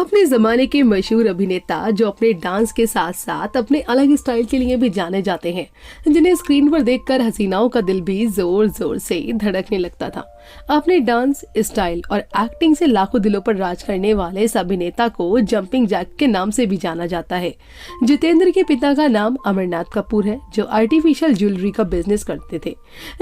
अपने जमाने के मशहूर अभिनेता जो अपने डांस के साथ साथ अपने अलग स्टाइल के लिए भी जाने जाते हैं, जिन्हें स्क्रीन पर देखकर हसीनाओं का दिल भी जोर जोर से धड़कने लगता था। अपने डांस स्टाइल और एक्टिंग से लाखों दिलों पर राज करने वाले इस अभिनेता को जंपिंग जैक के नाम से भी जाना जाता है। जितेंद्र के पिता का नाम अमरनाथ कपूर है, जो आर्टिफिशियल ज्वेलरी का बिजनेस करते थे,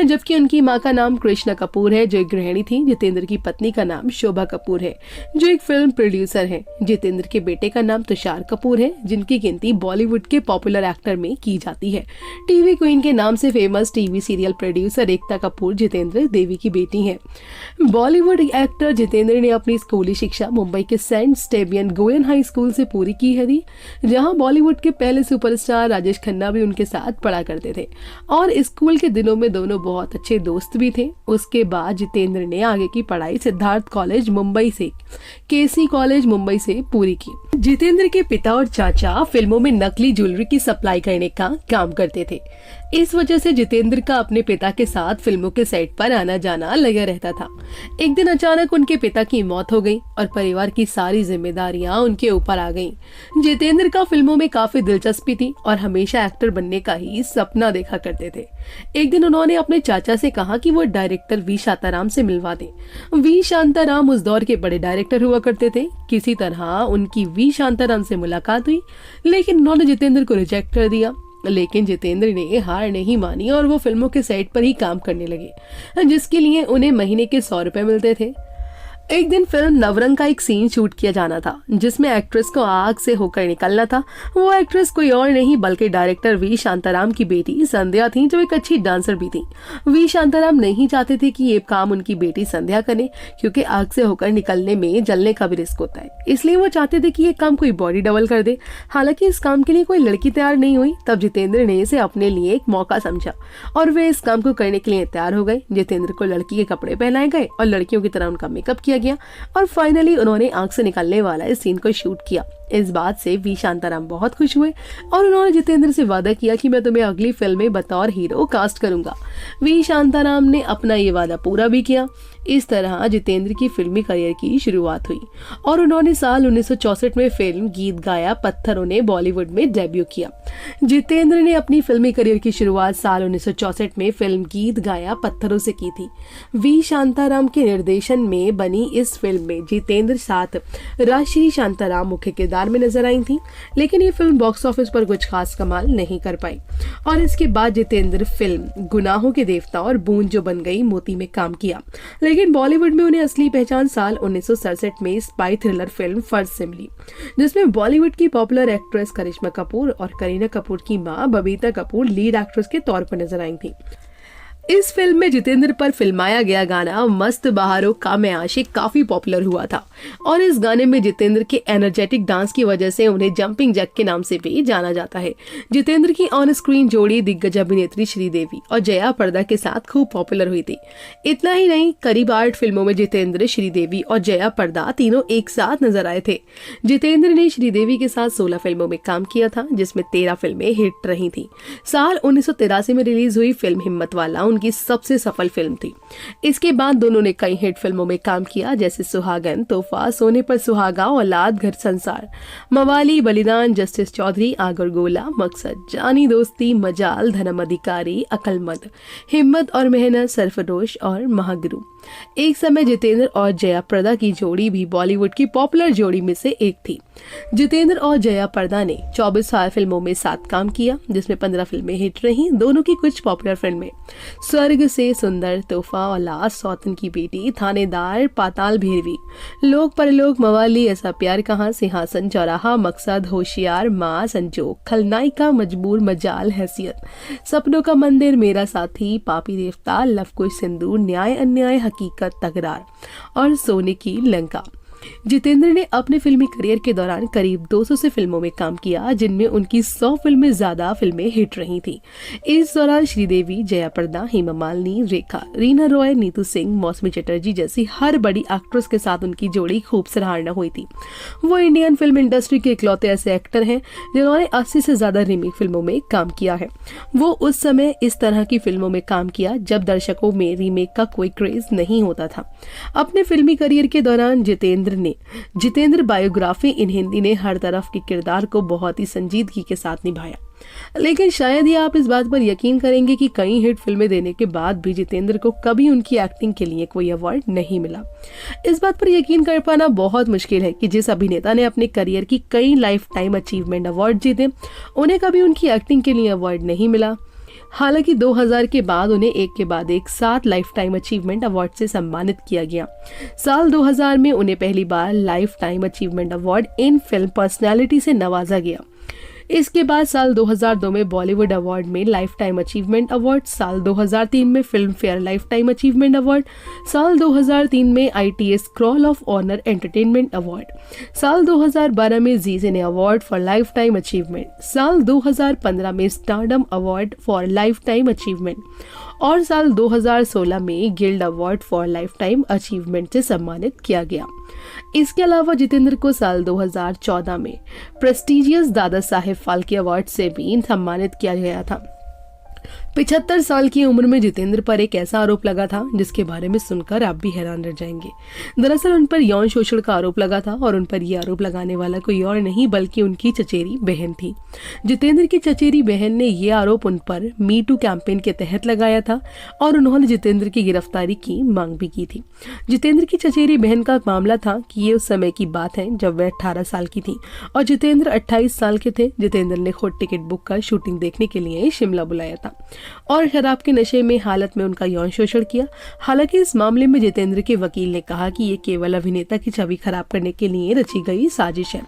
जबकि उनकी मां का नाम कृष्णा कपूर है, जो एक गृहिणी थी। जितेंद्र की पत्नी का नाम शोभा कपूर है, जो एक फिल्म प्रोड्यूसर है। जितेंद्र के बेटे का नाम तुषार कपूर है, जिनकी गिनती बॉलीवुड के पॉपुलर एक्टर में की जाती है। टीवी क्वीन के नाम से famous TV serial producer Ekta Kapoor Jitendra देवी की बेटी है। बॉलीवुड एक्टर जितेंद्र ने अपनी स्कूली शिक्षा मुंबई के सेंट स्टेबियन गोयन हाई स्कूल से पूरी की है, जहां बॉलीवुड के पहले सुपरस्टार राजेश खन्ना भी उनके साथ पढ़ा करते थे और स्कूल के दिनों में दोनों बहुत अच्छे दोस्त भी थे। उसके बाद जितेंद्र ने आगे की पढ़ाई सिद्धार्थ कॉलेज मुंबई से केसी कॉलेज मुंबई से पूरी की। जितेंद्र के पिता और चाचा फिल्मों में नकली ज्वेलरी की सप्लाई करने का काम करते थे। इस वजह से जितेंद्र का अपने पिता के साथ फिल्मों के सेट पर आना जाना लगा रहता था। एक दिन अचानक उनके पिता की मौत हो गई और परिवार की सारी जिम्मेदारियां उनके ऊपर आ गईं। जितेंद्र का फिल्मों में काफी दिलचस्पी थी और हमेशा एक्टर बनने का ही सपना देखा करते थे। एक दिन उन्होंने अपने चाचा से कहा कि वो डायरेक्टर वी शांताराम से मिलवा दें। वी शांताराम उस दौर के बड़े डायरेक्टर हुआ करते थे। किसी तरह उनकी वी शांताराम से मुलाकात हुई, लेकिन उन्होंने जितेंद्र को रिजेक्ट कर दिया। लेकिन जितेंद्र ने हार नहीं मानी और वो फिल्मों के सेट पर ही काम करने लगे, जिसके लिए उन्हें महीने के 100 रुपए मिलते थे। एक दिन फिल्म नवरंग का एक सीन शूट किया जाना था, जिसमें एक्ट्रेस को आग से होकर निकलना था। वो एक्ट्रेस कोई और नहीं बल्कि डायरेक्टर वी शांताराम की बेटी संध्या थी, जो एक अच्छी डांसर भी थी। वी शांताराम नहीं चाहते थे कि ये काम उनकी बेटी संध्या करे, क्योंकि आग से होकर निकलने में जलने का भी रिस्क होता है। इसलिए वो चाहते थे कि ये काम कोई बॉडी डबल कर दे। हालांकि इस काम के लिए कोई लड़की तैयार नहीं हुई। तब जितेंद्र ने इसे अपने लिए एक मौका समझा और वे इस काम को करने के लिए तैयार हो गए। जितेंद्र को लड़की के कपड़े पहनाए गए और लड़कियों की तरह उनका मेकअप किया गया और फाइनली उन्होंने आंख से निकलने वाला इस सीन को शूट किया। इस बात से वी शांताराम बहुत खुश हुए और उन्होंने जितेंद्र से वादा किया कि मैं तुम्हें अगली फिल्म में बतौर हीरो कास्ट करूंगा। वी शांताराम ने अपना ये वादा पूरा भी किया। इस तरह जितेंद्र की फिल्मी करियर की शुरुआत हुई और उन्होंने साल 1964 में फिल्म गीत गाया पत्थरों ने बॉलीवुड में डेब्यू किया। जितेंद्र ने अपनी फिल्मी करियर की शुरुआत साल 1964 में फिल्म गीत गाया पत्थरों से की थी। वी शांताराम के निर्देशन में बनी इस फिल्म में जितेंद्र साथ राजश्री शांताराम मुख्य किरदार में नजर आई थी, लेकिन ये फिल्म बॉक्स ऑफिस पर कुछ खास कमाल नहीं कर पाई और इसके बाद जितेंद्र फिल्म गुनाहों के देवता और बूंद जो बन गई मोती में काम किया। लेकिन बॉलीवुड में उन्हें असली पहचान साल 1967 में स्पाई थ्रिलर फिल्म फर्ज से मिली, जिसमें बॉलीवुड की पॉपुलर एक्ट्रेस करिश्मा कपूर और करीना कपूर की मां बबीता कपूर लीड एक्ट्रेस के तौर पर नजर आई थी। इस फिल्म में जितेंद्र पर फिल्माया गया गाना मस्त बहारों का मैं आशिक काफी पॉपुलर हुआ था और इस गाने में जितेंद्र के एनर्जेटिक डांस की वजह से उन्हें जंपिंग जैक के नाम से भी जाना जाता है। जितेंद्र की ऑन स्क्रीन जोड़ी दिग्गज अभिनेत्री श्रीदेवी और जया पर्दा के साथ खूब पॉपुलर हुई थी। इतना ही नहीं, करीब 8 फिल्मों में जितेंद्र, श्रीदेवी और जया पर्दा तीनों एक साथ नजर आए थे। जितेंद्र ने श्रीदेवी के साथ 16 फिल्मों में काम किया था, जिसमें 13 फिल्में हिट रही थी। साल 1983 में रिलीज हुई फिल्म हिम्मत वाला उनकी सबसे सफल फिल्म थी। इसके बाद दोनों ने कई हिट फिल्मों में काम किया, जैसे सुहागन, तोहफा, सोने पर सुहागा, औलाद, घर संसार, मवाली, बलिदान, जस्टिस चौधरी, आगर गोला, मकसद, जानी दोस्ती, मजाल, धर्म अधिकारी, अकलमंद, हिम्मत और मेहनत, सरफरोश और महागुरु। एक समय जितेंद्र और जया पर्दा की जोड़ी भी बॉलीवुड की पॉपुलर जोड़ी में से एक थी। जितेंद्र और जया पर्दा ने 24 फिल्मों में साथ काम किया, जिसमें 15 फिल्में हिट रहीं। दोनों की कुछ पॉपुलर फिल्में स्वर्ग से सुंदर, तोहफा, औलाद, सौतन की बेटी, थानेदार, पाताल भैरवी, लोक परलोक, मवाली, ऐसा प्यार कहाँ, सिंहासन, चौराहा, मकसद, होशियार, माँ, संजोग, खलनायिका, मजबूर, मजाल, हैसियत, सपनों का मंदिर, मेरा साथी, पापी देवता, लव कुश सिंदूर, न्याय अन्याय, हकीकत, तकरार और सोने की लंका। जितेंद्र ने अपने फिल्मी करियर के दौरान करीब 200 से फिल्मों में काम किया, जिनमें उनकी 100 फिल्में ज्यादा फिल्में हिट रही थी। इस दौरान श्रीदेवी, जया पर्दा, हेमा मालिनी, रेखा, रीना रॉय, नीतू सिंह, मौसमी चटर्जी जैसी हर बड़ी एक्ट्रेस के साथ उनकी जोड़ी खूब सराहना हुई थी। वो इंडियन फिल्म इंडस्ट्री के इकलौते ऐसे एक्टर हैं जिन्होंने 80 से ज्यादा रीमेक फिल्मों में काम किया है। वो उस समय इस तरह की फिल्मों में काम किया जब दर्शकों में रीमेक का कोई क्रेज नहीं होता था। अपने फिल्मी करियर के दौरान जितेंद्र जितेंद्र ने जितेंद्र बायोग्राफी इन हिंदी ने हर तरफ के किरदार को बहुत ही संजीदगी के साथ निभाया। लेकिन शायद ही आप इस बात पर यकीन करेंगे कि कई हिट फिल्में देने के बाद भी जितेंद्र को कभी उनकी एक्टिंग के लिए कोई अवार्ड नहीं मिला। इस बात पर यकीन कर पाना बहुत मुश्किल है कि जिस अभिनेता ने अपने करियर की कई लाइफ टाइम अचीवमेंट अवार्ड जीते, उन्हें कभी उनकी एक्टिंग के लिए अवार्ड नहीं मिला। हालांकि 2000 के बाद उन्हें एक के बाद एक 7 लाइफ टाइम अचीवमेंट अवार्ड से सम्मानित किया गया। साल 2000 में उन्हें पहली बार lifetime achievement award in film personality से नवाजा गया। इसके बाद साल 2002 में बॉलीवुड अवार्ड में लाइफ टाइम अचीवमेंट अवार्ड, साल 2003 में Filmfare lifetime achievement award, साल 2003 में ITS scroll of honour entertainment award, साल 2012 में Zee cine award for lifetime achievement, साल 2015 में stardom award for lifetime achievement और साल 2016 में guild award for lifetime achievement से सम्मानित किया गया। इसके अलावा जितेंद्र को साल 2014 में प्रेस्टिजियस दादा साहेब फाल्के अवार्ड से भी सम्मानित किया गया था। 75 साल की उम्र में जितेंद्र पर एक ऐसा आरोप लगा था जिसके बारे में सुनकर आप भी हैरान रह जाएंगे। दरअसल उन पर यौन शोषण का आरोप लगा था और उन पर यह आरोप लगाने वाला कोई और नहीं बल्कि उनकी चचेरी बहन थी। जितेंद्र की चचेरी बहन ने यह आरोप उन पर मी टू कैंपेन के तहत लगाया था और उन्होंने जितेंद्र की गिरफ्तारी की मांग भी की थी। जितेंद्र की चचेरी बहन का मामला था कि ये उस समय की बात है जब वह 18 साल की थी और जितेंद्र 28 साल के थे। जितेंद्र ने खुद टिकट बुक कर शूटिंग देखने के लिए शिमला बुलाया था और शराब के नशे में हालत में उनका यौन शोषण किया। हालांकि इस मामले में जितेंद्र के वकील ने कहा कि ये केवल अभिनेता की छवि खराब करने के लिए रची गई साजिश है।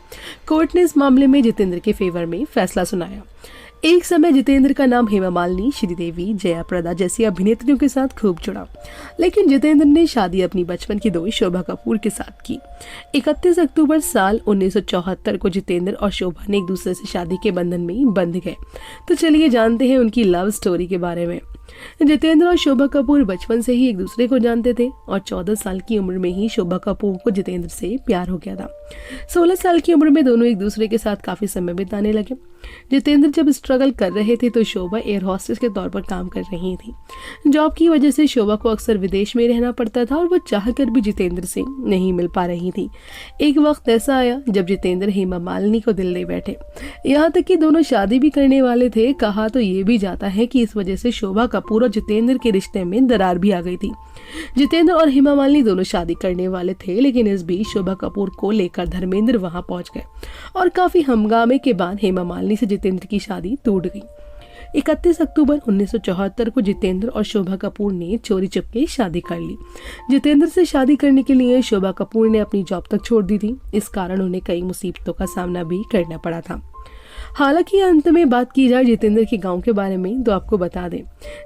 कोर्ट ने इस मामले में जितेंद्र के फेवर में फैसला सुनाया। एक समय जितेंद्र का नाम हेमा मालिनी, श्रीदेवी, जया प्रदा जैसी अभिनेत्रियों के साथ खूब जुड़ा, लेकिन जितेंद्र ने शादी अपनी बचपन की दोस्त शोभा कपूर के साथ की। 31 अक्टूबर साल 1974 को जितेंद्र और शोभा ने एक दूसरे से शादी के बंधन में बंध गए। तो चलिए जानते हैं उनकी लव स्टोरी के बारे में। जितेंद्र और शोभा कपूर बचपन से ही एक दूसरे को जानते थे और 14 साल की उम्र में ही शोभा कपूर को जितेंद्र से प्यार हो गया था। 16 साल की उम्र में दोनों एक दूसरे के साथ काफी समय बिताने लगे। जितेंद्र जब स्ट्रगल कर रहे थे तो शोभा एयर होस्टेस के तौर पर काम कर रही थी। जॉब की वजह से शोभा को अक्सर विदेश में रहना पड़ता था और वो चाहकर भी जितेंद्र से नहीं मिल पा रही थी। एक वक्त ऐसा आया जब जितेंद्र हेमा मालिनी को दिल दे बैठे, यहाँ तक कि दोनों शादी भी करने वाले थे। कहा तो ये भी जाता है कि इस वजह से शोभा कपूर और जितेंद्र के रिश्ते में दरार भी आ गई थी। जितेंद्र और हेमा मालिनी दोनों शादी करने वाले थे, लेकिन इस बीच शोभा कपूर को लेकर धर्मेंद्र वहां पहुंच गए और काफी हंगामे के बाद हेमा मालिनी से जितेंद्र की शादी टूट गई। 31 अक्टूबर 1974 को जितेंद्र और शोभा कपूर ने चोरी चुपके शादी कर ली। जितेंद्र से शादी करने के लिए शोभा कपूर ने अपनी जॉब तक छोड़ दी थी। इस कारण उन्हें कई मुसीबतों का सामना भी करना पड़ा था। हालांकि अंत में बात की जाए जितेंद्र के गांव के बारे में तो आपको बता दें,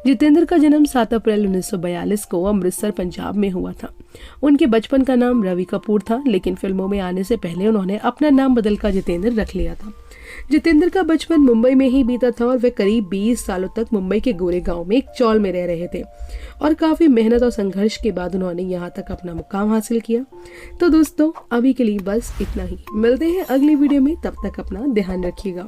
जितेंद्र का जन्म 7 अप्रैल 1942 को अमृतसर पंजाब में हुआ था। उनके बचपन का नाम रवि कपूर था, लेकिन फिल्मों में आने से पहले उन्होंने अपना नाम बदलकर जितेंद्र रख लिया था। जितेंद्र का बचपन मुंबई में ही बीता था और वे करीब 20 सालों तक मुंबई के गोरे गांव में एक चौल में रह रहे थे और काफी मेहनत और संघर्ष के बाद उन्होंने यहाँ तक अपना मुकाम हासिल किया। तो दोस्तों, अभी के लिए बस इतना ही। मिलते हैं अगली वीडियो में, तब तक अपना ध्यान रखिएगा।